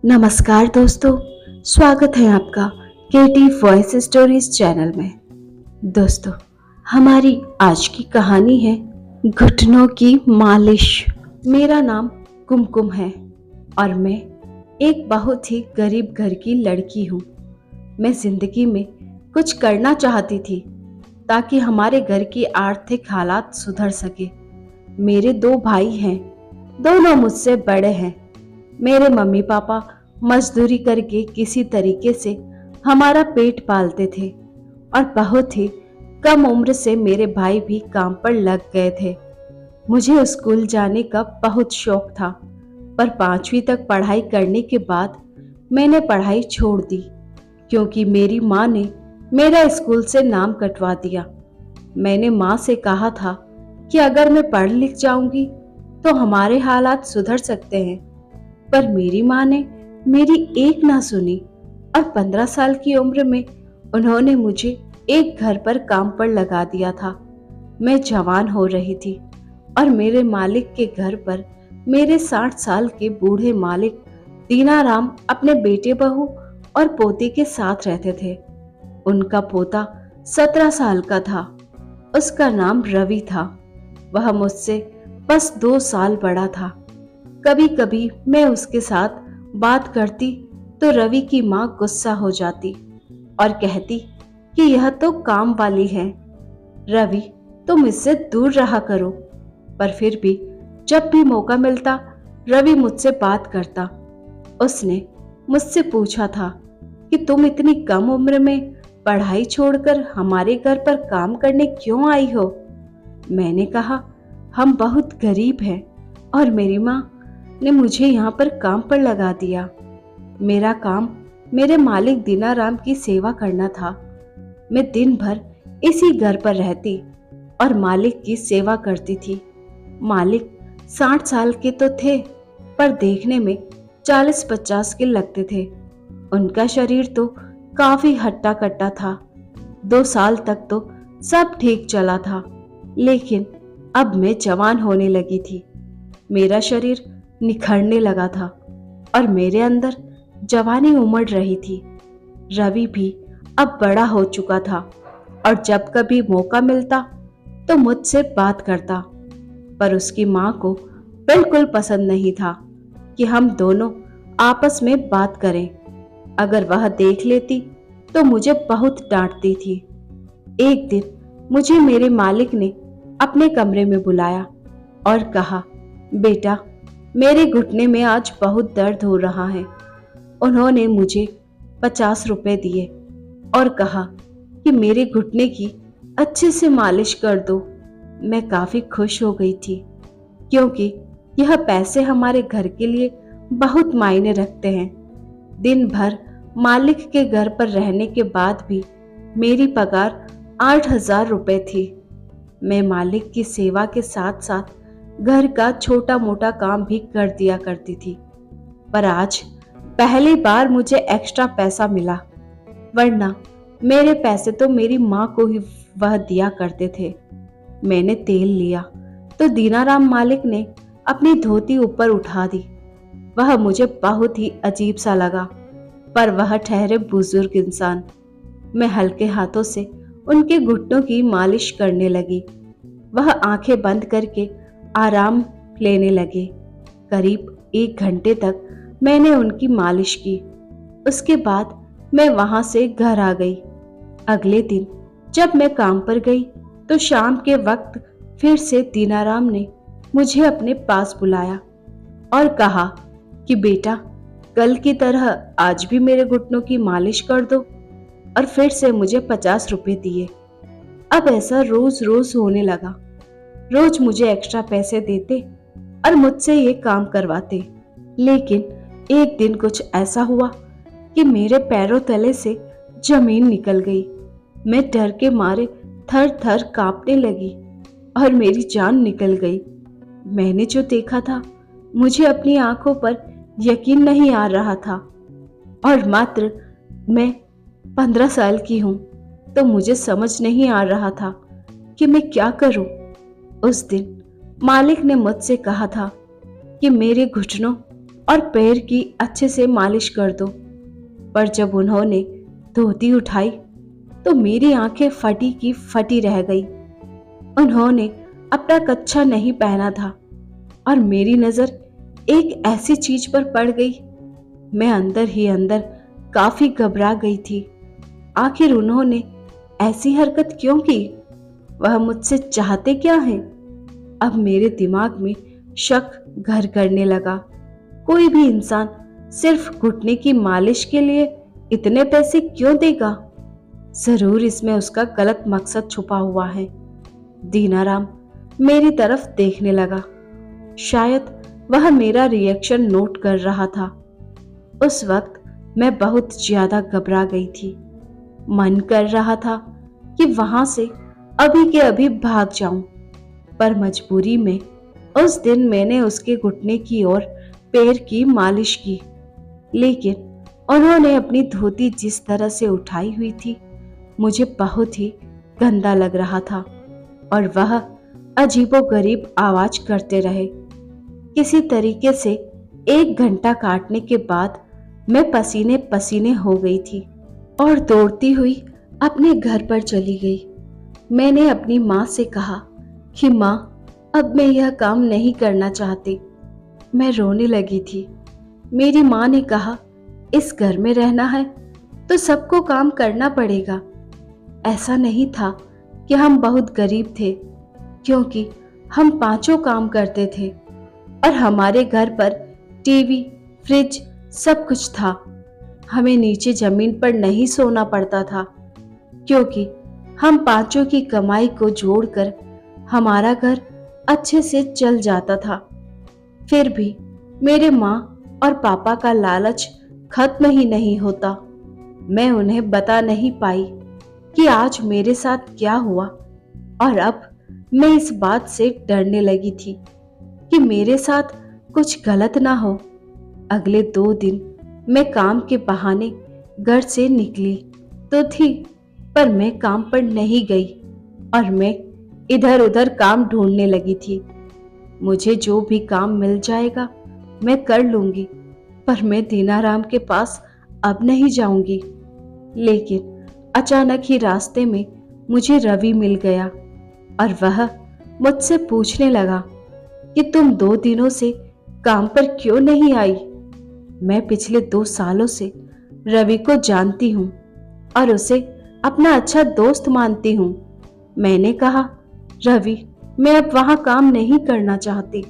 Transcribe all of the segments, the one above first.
नमस्कार दोस्तों, स्वागत है आपका केटी वॉइस स्टोरीज चैनल में। दोस्तों, हमारी आज की कहानी है घुटनों की मालिश। मेरा नाम कुमकुम है और मैं एक बहुत ही गरीब घर की लड़की हूँ। मैं जिंदगी में कुछ करना चाहती थी ताकि हमारे घर की आर्थिक हालात सुधर सके। मेरे दो भाई हैं, दोनों मुझसे बड़े हैं। मेरे मम्मी पापा मजदूरी करके किसी तरीके से हमारा पेट पालते थे और बहुत ही कम उम्र से मेरे भाई भी काम पर लग गए थे। मुझे स्कूल जाने का बहुत शौक था, पर 5वीं तक पढ़ाई करने के बाद मैंने पढ़ाई छोड़ दी क्योंकि मेरी माँ ने मेरा स्कूल से नाम कटवा दिया। मैंने माँ से कहा था कि अगर मैं पढ़ लिख जाऊंगी तो हमारे हालात सुधर सकते हैं, पर मेरी माँ ने मेरी एक ना सुनी और 15 साल की उम्र में उन्होंने मुझे एक घर पर काम पर लगा दिया था। मैं जवान हो रही थी और मेरे मालिक के घर पर मेरे 60 साल के बूढ़े मालिक दीनाराम अपने बेटे बहू और पोते के साथ रहते थे। उनका पोता 17 साल का था। उसका नाम रवि था। वह मुझसे बस 2 साल बड़ा था। कभी कभी मैं उसके साथ बात करती तो रवि की माँ गुस्सा हो जाती और कहती कि यह तो काम वाली है, रवि तुम इससे दूर रहा करो। पर फिर भी जब भी मौका मिलता रवि मुझसे बात करता। उसने मुझसे पूछा था कि तुम इतनी कम उम्र में पढ़ाई छोड़कर हमारे घर पर काम करने क्यों आई हो। मैंने कहा, हम बहुत गरीब हैं और मेरी माँ ने मुझे यहाँ पर काम पर लगा दिया। मेरा काम मेरे मालिक दीनाराम की सेवा करना था। मैं दिन भर इसी घर पर रहती और मालिक की सेवा करती थी। मालिक 60 साल के तो थे, पर देखने में 40-50 के लगते थे। उनका शरीर तो काफी हट्टा कट्टा था। 2 साल तक तो सब ठीक चला था, लेकिन अब मैं जवान होने लगी थी। मेरा शरीर निखरने लगा था और मेरे अंदर जवानी उमड़ रही थी। रवि भी अब बड़ा हो चुका था और जब कभी मौका मिलता तो मुझसे बात करता, पर उसकी माँ को बिल्कुल पसंद नहीं था कि हम दोनों आपस में बात करें। अगर वह देख लेती तो मुझे बहुत डांटती थी। एक दिन मुझे मेरे मालिक ने अपने कमरे में बुलाया और कहा, बेटा मेरे घुटने में आज बहुत दर्द हो रहा है। उन्होंने मुझे 50 रुपए दिए और कहा कि मेरे घुटने की अच्छे से मालिश कर दो। मैं काफी खुश हो गई थी क्योंकि यह पैसे हमारे घर के लिए बहुत मायने रखते हैं। दिन भर मालिक के घर पर रहने के बाद भी मेरी पगार 8,000 रुपए थी। मैं मालिक की सेवा के साथ साथ घर का छोटा मोटा काम भी कर दिया करती थी, पर आज पहली बार मुझे एक्स्ट्रा पैसा मिला, वरना मेरे पैसे तो मेरी माँ को ही वह दिया करते थे। मैंने तेल लिया तो दीनाराम मालिक ने अपनी धोती ऊपर उठा दी। वह मुझे बहुत ही अजीब सा लगा, पर वह ठहरे बुजुर्ग इंसान। मैं हल्के हाथों से उनके घुटनों की मालिश करने लगी। वह आंखें बंद करके आराम लेने लगे। करीब 1 घंटे तक मैंने उनकी मालिश की। उसके बाद मैं वहां से घर आ गई। अगले दिन जब मैं काम पर गई तो शाम के वक्त फिर से दीनाराम ने मुझे अपने पास बुलाया और कहा कि बेटा कल की तरह आज भी मेरे घुटनों की मालिश कर दो, और फिर से मुझे 50 रुपए दिए। अब ऐसा रोज रोज होने लगा। रोज मुझे एक्स्ट्रा पैसे देते और मुझसे ये काम करवाते। लेकिन एक दिन कुछ ऐसा हुआ कि मेरे पैरों तले से जमीन निकल गई। मैं डर के मारे थर थर कांपने लगी और मेरी जान निकल गई। मैंने जो देखा था मुझे अपनी आंखों पर यकीन नहीं आ रहा था, और मात्र मैं 15 साल की हूँ, तो मुझे समझ नहीं आ रहा था कि मैं क्या करूं। उस दिन मालिक ने मुझसे कहा था कि मेरे घुटनों और पैर की अच्छे से मालिश कर दो। पर जब उन्होंने धोती उठाई तो मेरी आंखें फटी की फटी रह गई। उन्होंने अपना कच्छा नहीं पहना था और मेरी नजर एक ऐसी चीज पर पड़ गई। मैं अंदर ही अंदर काफी घबरा गई थी। आखिर उन्होंने ऐसी हरकत क्यों की? वह मुझसे चाहते क्या हैं? अब मेरे दिमाग में शक घर करने लगा। कोई भी इंसान सिर्फ घुटने की मालिश के लिए इतने पैसे क्यों देगा? जरूर इसमें उसका गलत मकसद छुपा हुआ है। दीनाराम मेरी तरफ देखने लगा। शायद वह मेरा रिएक्शन नोट कर रहा था। उस वक्त मैं बहुत ज्यादा घबरा गई थी। मन कर रहा था कि वहां से अभी के अभी भाग जाऊं, पर मजबूरी में उस दिन मैंने उसके घुटने की ओर पैर की मालिश की। लेकिन उन्होंने अपनी धोती जिस तरह से उठाई हुई थी, मुझे बहुत ही गंदा लग रहा था और वह अजीबोगरीब आवाज करते रहे। किसी तरीके से 1 घंटा काटने के बाद मैं पसीने पसीने हो गई थी और दौड़ती हुई अपने घर पर चली गई। मैंने अपनी माँ से कहा कि माँ, अब मैं यह काम नहीं करना चाहती। मैं रोने लगी थी। मेरी माँ ने कहा, इस घर में रहना है तो सबको काम करना पड़ेगा। ऐसा नहीं था कि हम बहुत गरीब थे, क्योंकि हम 5 काम करते थे और हमारे घर पर टीवी, फ्रिज सब कुछ था। हमें नीचे जमीन पर नहीं सोना पड़ता था, क्योंकि हम 5 की कमाई को जोड़कर हमारा घर अच्छे से चल जाता था। फिर भी मेरे माँ और पापा का लालच खत्म ही नहीं होता। मैं उन्हें बता नहीं पाई कि आज मेरे साथ क्या हुआ, और अब मैं इस बात से डरने लगी थी कि मेरे साथ कुछ गलत ना हो। अगले 2 दिन मैं काम के बहाने घर से निकली तो थी, पर मैं काम पर नहीं गई और मैं इधर उधर काम ढूंढने लगी थी। मुझे जो भी काम मिल जाएगा मैं कर लूंगी, पर मैं दीनाराम के पास अब नहीं जाऊंगी। लेकिन अचानक ही रास्ते में मुझे रवि मिल गया और वह मुझसे पूछने लगा कि तुम 2 दिनों से काम पर क्यों नहीं आई? मैं पिछले 2 सालों से रवि को जानती हूँ और उसे अपना अच्छा दोस्त मानती हूँ। मैंने कहा, रवि, मैं अब वहाँ काम नहीं करना चाहती।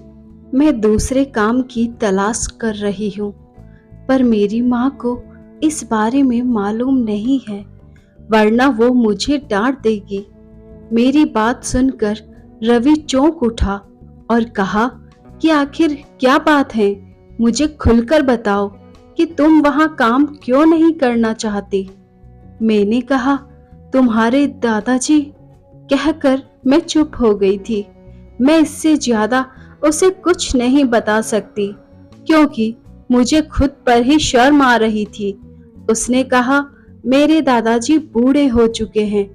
मैं दूसरे काम की तलाश कर रही हूँ, पर मेरी माँ को इस बारे में मालूम नहीं है, वरना वो मुझे डांट देगी। मेरी बात सुनकर रवि चौंक उठा और कहा कि आखिर क्या बात है, मुझे खुलकर बताओ कि तुम वहां काम क्यों नहीं करना चाहती। मैंने कहा, तुम्हारे दादाजी। कहकर मैं चुप हो गई थी। मैं इससे ज्यादा उसे कुछ नहीं बता सकती, क्योंकि मुझे खुद पर ही शर्म आ रही थी। उसने कहा, मेरे दादाजी बूढ़े हो चुके हैं,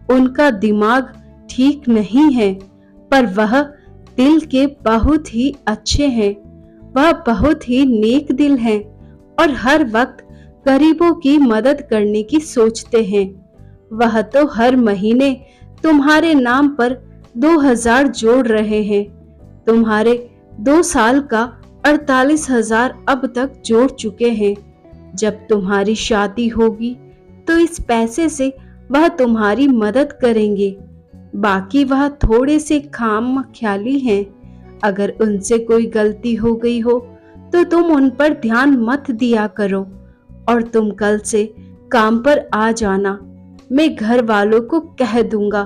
उनका दिमाग ठीक नहीं है, पर वह दिल के बहुत ही अच्छे हैं। वह बहुत ही नेक दिल हैं और हर वक्त गरीबों की मदद करने की सोचते हैं। वह तो हर महीने तुम्हारे नाम पर 2000 जोड़ रहे हैं। तुम्हारे 2 साल का 48,000 अब तक जोड़ चुके हैं। जब तुम्हारी शादी होगी तो इस पैसे से वह तुम्हारी मदद करेंगे। बाकी वह थोड़े से खाम ख्याली हैं। अगर उनसे कोई गलती हो गई हो तो तुम उन पर ध्यान मत दिया करो और तुम कल से काम पर आ जाना। मैं घर वालों को कह दूंगा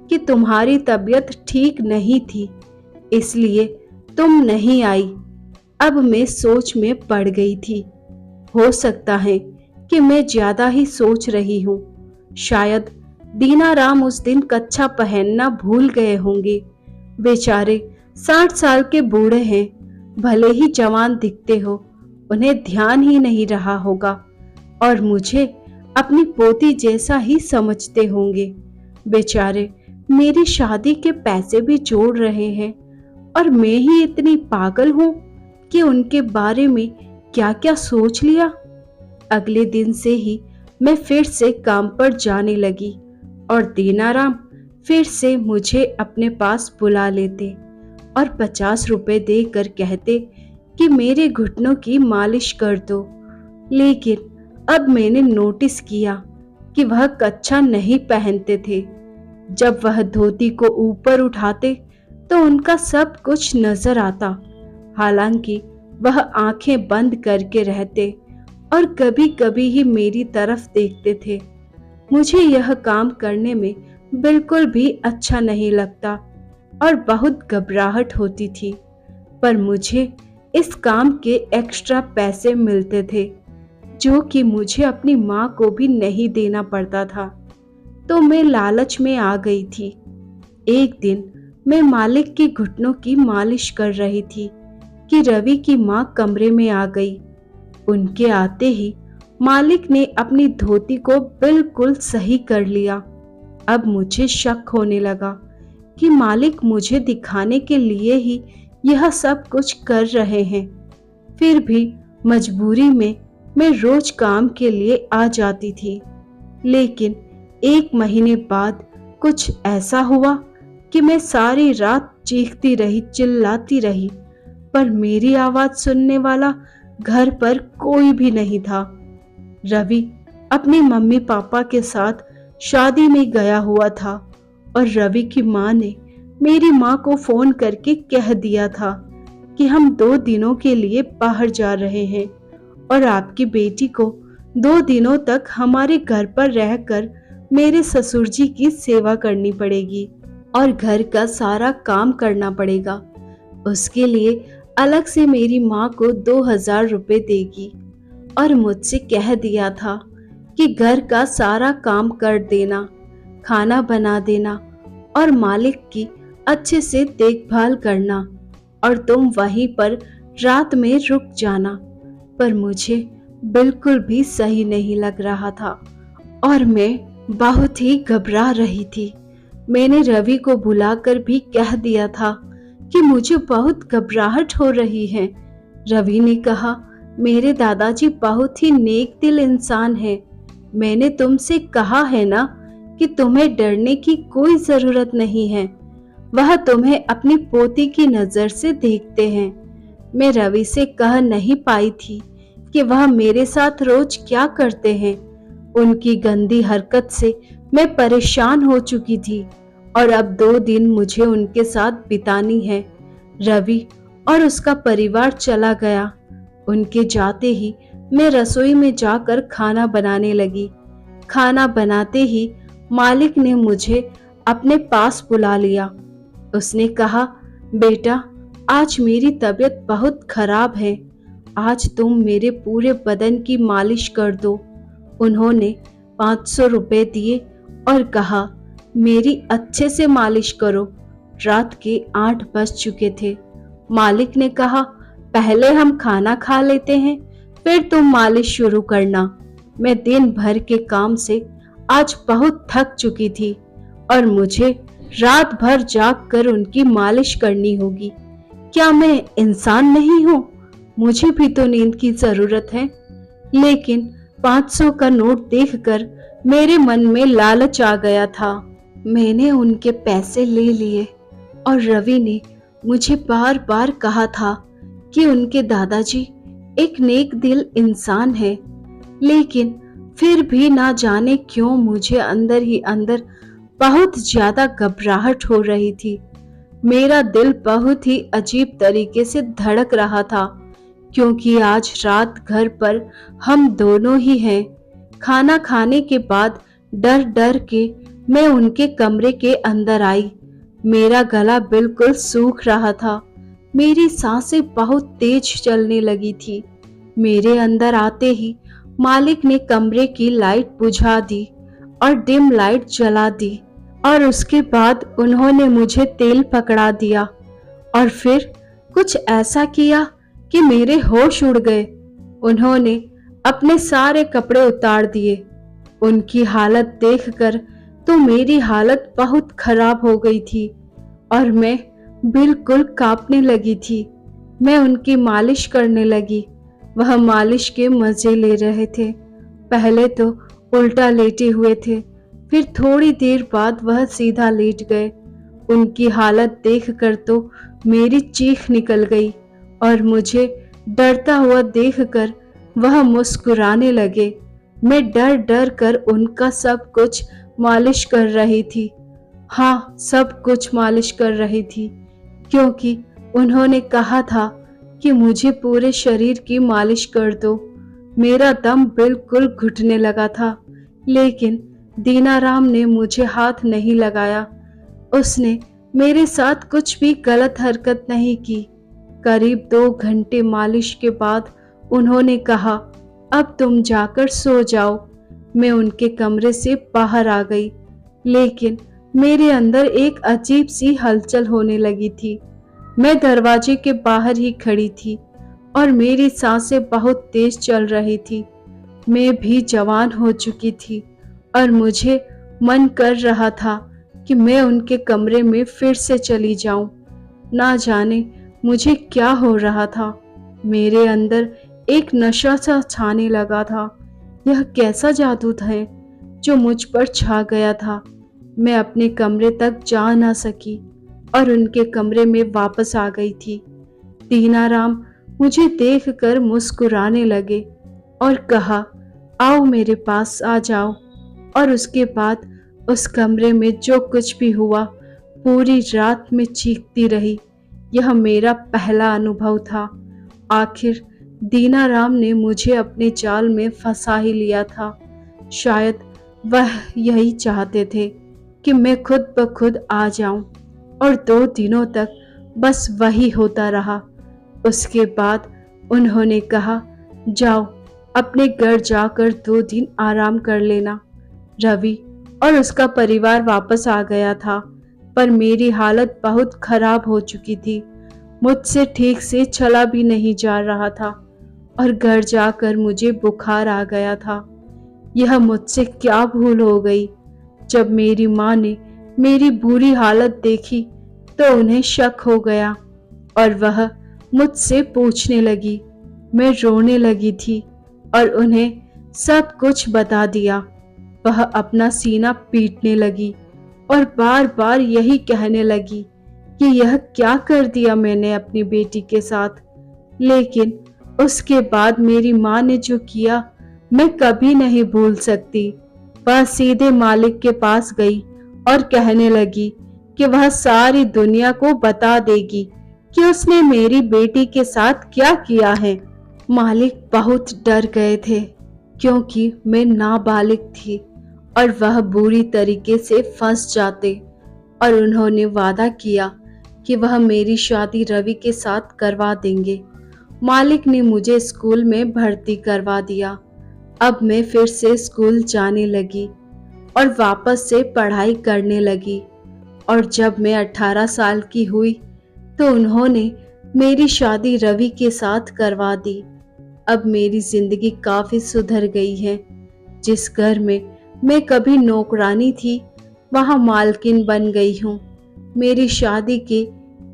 कि तुम्हारी तबीयत ठीक नहीं थी, इसलिए तुम नहीं आई। अब मैं सोच में पड़ गई थी। हो सकता है कि मैं ज्यादा ही सोच रही हूँ। शायद दीनाराम उस दिन कच्छा पहनना भूल गए होंगे। बेचारे 60 साल के बूढ़े हैं, भले ही जवान दिखते हो, उन्हें ध्यान ही नहीं रहा होगा और मुझे अपनी पोती जैसा ही समझते होंगे। बेचारे मेरी शादी के पैसे भी जोड़ रहे हैं और मैं ही इतनी पागल हूँ कि उनके बारे में क्या क्या सोच लिया। अगले दिन से ही मैं फिर से काम पर जाने लगी और दीनाराम फिर से मुझे अपने पास बुला लेते और 50 रुपए देकर कहते कि मेरे घुटनों की मालिश कर दो। लेकिन अब मैंने नोटिस किया कि वह कच्छा नहीं पहनते थे। जब वह धोती को ऊपर उठाते तो उनका सब कुछ नजर आता, हालांकि वह आंखें बंद करके रहते और कभी कभी ही मेरी तरफ देखते थे। मुझे यह काम करने में बिल्कुल भी अच्छा नहीं लगता और बहुत घबराहट होती थी, पर मुझे इस काम के एक्स्ट्रा पैसे मिलते थे जो कि मुझे अपनी माँ को भी नहीं देना पड़ता था। तो मैं लालच में आ गई थी। एक दिन मैं मालिक के घुटनों की मालिश कर रही थी कि रवि की माँ कमरे में आ गई। उनके आते ही मालिक ने अपनी धोती को बिल्कुल सही कर लिया। अब मुझे शक होने लगा कि मालिक मुझे दिखाने के लिए ही यह सब कुछ कर रहे हैं। फिर भी मजबूरी में मैं रोज काम के लिए आ जाती थी। लेकिन 1 महीने बाद कुछ ऐसा हुआ कि मैं सारी रात चीखती रही, चिल्लाती रही, पर मेरी आवाज सुनने वाला घर पर कोई भी नहीं था। रवि अपनी मम्मी पापा के साथ शादी में गया हुआ था और रवि की माँ ने मेरी माँ को फोन करके कह दिया था कि हम 2 दिनों के लिए बाहर जा रहे हैं और आपकी बेटी को 2 दिनों तक हमारे घर पर रहकर मेरे ससुर जी की सेवा करनी पड़ेगी और घर का सारा काम करना पड़ेगा। उसके लिए अलग से मेरी माँ को 2000 रुपए देगी और मुझसे कह दिया था कि घर का सारा काम कर देना, खाना बना देना और मालिक की अच्छे से देखभाल करना और तुम वहीं पर रात में रुक जाना। पर मुझे बिल्कुल भी सही नहीं लग रहा था और मैं बहुत ही घबरा रही थी। मैंने रवि को बुलाकर भी कह दिया था कि मुझे बहुत घबराहट हो रही है। रवि ने कहा, मेरे दादाजी बहुत ही नेक दिल इंसान हैं। मैंने तुमसे कहा है ना कि तुम्हें डरने की कोई जरूरत नहीं है। वह तुम्हें अपनी पोती की नजर से देखते हैं। मैं रवि से कह नहीं पाई थी कि वह मेरे साथ रोज क्या करते हैं। उनकी गंदी हरकत से मैं परेशान हो चुकी थी और अब 2 दिन मुझे उनके साथ बितानी है। रवि और उसका परिवार चला गया। उनके जाते ही मैं रसोई में जाकर खाना बनाने लगी। खाना बनाते ही मालिक ने मुझे अपने पास बुला लिया। उसने कहा, बेटा, आज मेरी तबीयत बहुत खराब है, आज तुम मेरे पूरे बदन की मालिश कर दो। उन्होंने 500 रुपए दिए और कहा, मेरी अच्छे से मालिश करो। रात के 8 बज चुके थे। मालिक ने कहा, पहले हम खाना खा लेते हैं, फिर तुम मालिश शुरू करना। मैं दिन भर के काम से आज बहुत थक चुकी थी और मुझे रात भर जाग कर उनकी मालिश करनी होगी। क्या मैं इंसान नहीं हूँ? मुझे भी तो नींद की जरूरत है। लेकिन 500 का नोट देखकर मेरे मन में लालच आ गया था। मैंने उनके पैसे ले लिए और रवि ने मुझे बार बार कहा था कि उनके दादाजी एक नेक दिल इंसान है। लेकिन फिर भी ना जाने क्यों मुझे अंदर ही अंदर बहुत ज्यादा घबराहट हो रही थी। मेरा दिल बहुत ही अजीब तरीके से धड़क रहा था, क्योंकि आज रात घर पर हम दोनों ही हैं। खाना खाने के बाद डर डर के मैं उनके कमरे के अंदर आई। मेरा गला बिल्कुल सूख रहा था। मेरी सांसें बहुत तेज चलने लगी थी। मेरे अंदर आते ही मालिक ने कमरे की लाइट बुझा दी और डिम लाइट जला दी और उसके बाद उन्होंने मुझे तेल पकड़ा दिया और फिर कुछ ऐसा किया कि मेरे होश उड़ गए। उन्होंने अपने सारे कपड़े उतार दिए। उनकी हालत देखकर तो मेरी हालत बहुत खराब हो गई थी और मैं बिल्कुल कांपने लगी थी। मैं उनकी मालिश करने लगी। वह मालिश के मजे ले रहे थे। पहले तो उल्टा लेटे हुए थे, फिर थोड़ी देर बाद वह सीधा लेट गए। उनकी हालत देखकर तो मेरी चीख निकल गई और मुझे डरता हुआ देखकर वह मुस्कुराने लगे। मैं डर डर कर उनका सब कुछ मालिश कर रही थी। हाँ, सब कुछ मालिश कर रही थी, क्योंकि उन्होंने कहा था कि मुझे पूरे शरीर की मालिश कर दो। मेरा दम बिल्कुल घुटने लगा था, लेकिन दीनाराम ने मुझे हाथ नहीं लगाया। उसने मेरे साथ कुछ भी गलत हरकत नहीं की। करीब 2 घंटे मालिश के बाद उन्होंने कहा, अब तुम जाकर सो जाओ। मैं उनके कमरे से बाहर आ गई, लेकिन मेरे अंदर एक अजीब सी हलचल होने लगी थी। मैं दरवाजे के बाहर ही खड़ी थी और मेरी सांसें बहुत तेज चल रही थी। मैं भी जवान हो चुकी थी और मुझे मन कर रहा था कि मैं उनके कमरे में फिर से चली जाऊं। ना जाने मुझे क्या हो रहा था। मेरे अंदर एक नशा सा छाने लगा था। यह कैसा जादू था जो मुझ पर छा गया था। मैं अपने कमरे तक जा ना सकी और उनके कमरे में वापस आ गई थी। दीनाराम मुझे देखकर मुस्कुराने लगे और कहा, आओ मेरे पास आ जाओ। और उसके बाद उस कमरे में जो कुछ भी हुआ, पूरी रात में चीखती रही। यह मेरा पहला अनुभव था। आखिर दीनाराम ने मुझे अपने जाल में फंसा ही लिया था। शायद वह यही चाहते थे कि मैं खुद ब खुद आ जाऊं, और 2 दिनों तक बस वही होता रहा। उसके बाद उन्होंने कहा, जाओ अपने घर जाकर 2 दिन आराम कर लेना। रवि और उसका परिवार वापस आ गया था, पर मेरी हालत बहुत खराब हो चुकी थी। मुझसे ठीक से चला भी नहीं जा रहा था और घर जाकर मुझे बुखार आ गया था। यह मुझसे क्या भूल हो गई। जब मेरी माँ ने मेरी बुरी हालत देखी तो उन्हें शक हो गया और वह मुझसे पूछने लगी। मैं रोने लगी थी और उन्हें सब कुछ बता दिया। वह अपना सीना पीटने लगी और बार बार यही कहने लगी कि यह क्या कर दिया मैंने अपनी बेटी के साथ। लेकिन उसके बाद मेरी माँ ने जो किया मैं कभी नहीं भूल सकती। वह सीधे मालिक के पास गई और कहने लगी कि वह सारी दुनिया को बता देगी कि उसने मेरी बेटी के साथ क्या किया है। मालिक बहुत डर गए थे, क्योंकि मैं नाबालिग थी और वह बुरी तरीके से फंस जाते, और उन्होंने वादा किया कि वह मेरी शादी रवि के साथ करवा देंगे। मालिक ने मुझे स्कूल में भर्ती करवा दिया। अब मैं फिर से स्कूल जाने लगी और वापस से पढ़ाई करने लगी। और जब मैं 18 साल की हुई तो उन्होंने मेरी शादी रवि के साथ करवा दी। अब मेरी जिंदगी काफी सुधर गई है। जिस घर में मैं कभी नौकरानी थी, वहां मालकिन बन गई हूँ। मेरी शादी के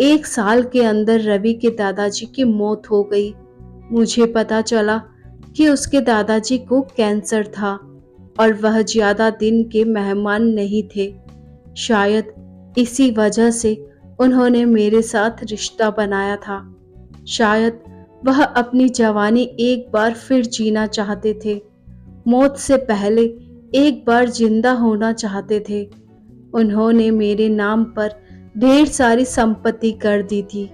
1 साल के अंदर रवि के दादाजी की मौत हो गई। मुझे पता चला कि उसके दादाजी को कैंसर था और वह ज्यादा दिन के मेहमान नहीं थे। शायद इसी वजह से उन्होंने मेरे साथ रिश्ता बनाया था। शायद वह अपनी जवानी एक बार फिर जीना चाहते थे। मौत से पहले एक बार जिंदा होना चाहते थे। उन्होंने मेरे नाम पर ढेर सारी संपत्ति कर दी थी।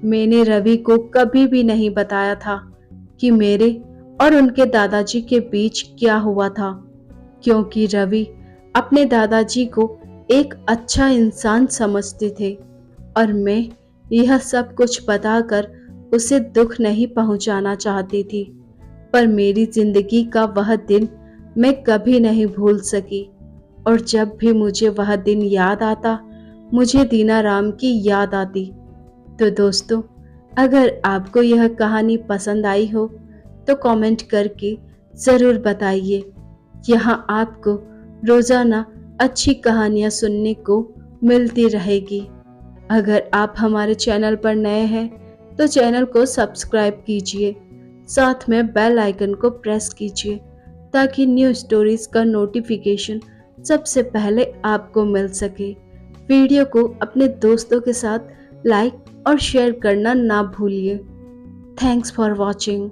मैंने रवि को कभी भी नहीं बताया था कि मेरे और उनके दादाजी के बीच क्या हुआ था, क्योंकि रवि अपने दादाजी को एक अच्छा इंसान समझते थे और मैं यह सब कुछ बताकर उसे दुख नहीं पहुंचाना चाहती थी। पर मेरी जिंदगी का वह दिन मैं कभी नहीं भूल सकी, और जब भी मुझे वह दिन याद आता, मुझे दीनाराम की याद आती। तो दोस्तों, अगर आपको यह कहानी पसंद आई हो तो कमेंट करके ज़रूर बताइए। यहाँ आपको रोज़ाना अच्छी कहानियाँ सुनने को मिलती रहेगी। अगर आप हमारे चैनल पर नए हैं तो चैनल को सब्सक्राइब कीजिए, साथ में बेल आइकन को प्रेस कीजिए ताकि न्यू स्टोरीज का नोटिफिकेशन सबसे पहले आपको मिल सके। वीडियो को अपने दोस्तों के साथ लाइक और शेयर करना ना भूलिए। Thanks for watching.